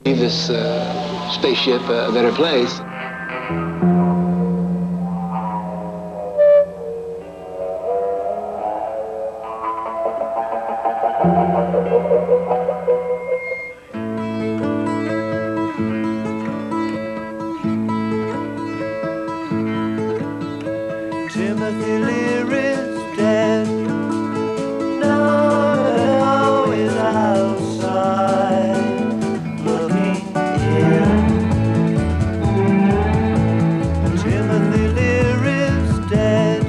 Leave this spaceship a better place. Timothy Leary's dead. Now he's outside looking in. Timothy Leary's dead.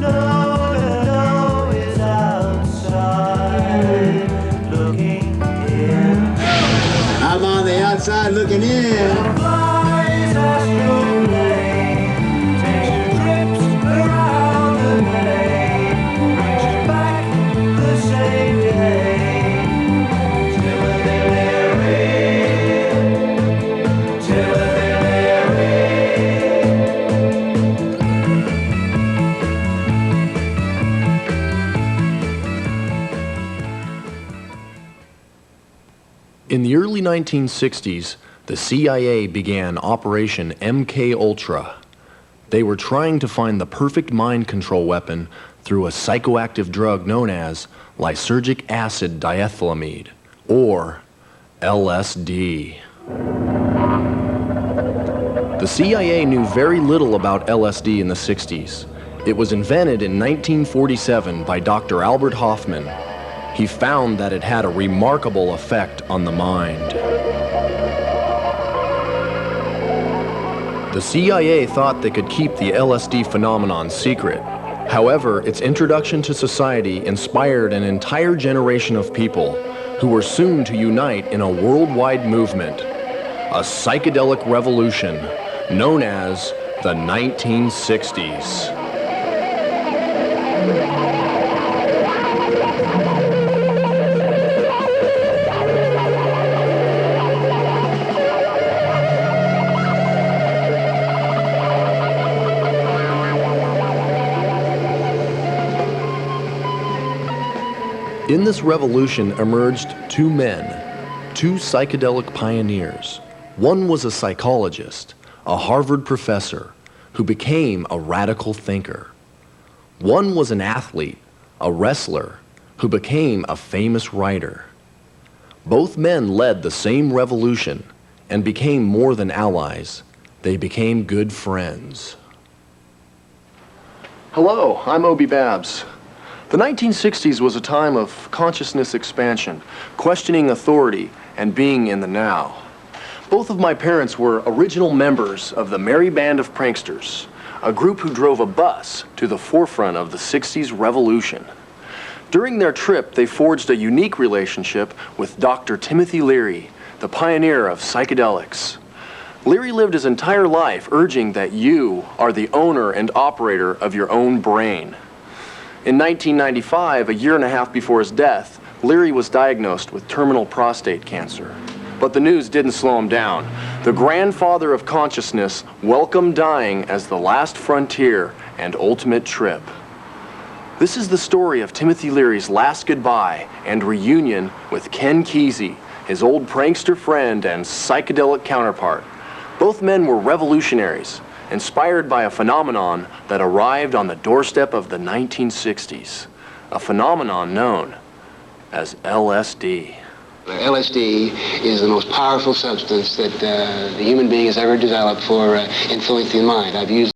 No, he's outside looking in. I'm on the outside looking in. Flies astroplane, takes you trips around the bay, brings you back the same day. Timothy Leary, Timothy Leary. In the early 1960s, the CIA began Operation MKUltra. They were trying to find the perfect mind control weapon through a psychoactive drug known as lysergic acid diethylamide, or LSD. The CIA knew very little about LSD in the 60s. It was invented in 1947 by Dr. Albert Hofmann. He found that it had a remarkable effect on the mind. The CIA thought they could keep the LSD phenomenon secret. However, its introduction to society inspired an entire generation of people who were soon to unite in a worldwide movement, a psychedelic revolution known as the 1960s. In this revolution emerged two men, two psychedelic pioneers. One was a psychologist, a Harvard professor, who became a radical thinker. One was an athlete, a wrestler, who became a famous writer. Both men led the same revolution and became more than allies. They became good friends. Hello, I'm Obie Babs. The 1960s was a time of consciousness expansion, questioning authority, and being in the now. Both of my parents were original members of the Merry Band of Pranksters, a group who drove a bus to the forefront of the 60s revolution. During their trip, they forged a unique relationship with Dr. Timothy Leary, the pioneer of psychedelics. Leary lived his entire life urging that you are the owner and operator of your own brain. In 1995, a year and a half before his death, Leary was diagnosed with terminal prostate cancer. But the news didn't slow him down. The grandfather of consciousness welcomed dying as the last frontier and ultimate trip. This is the story of Timothy Leary's last goodbye and reunion with Ken Kesey, his old prankster friend and psychedelic counterpart. Both men were revolutionaries, inspired by a phenomenon that arrived on the doorstep of the 1960s, a phenomenon known as LSD. LSD is the most powerful substance that the human being has ever developed for influencing the mind. I've used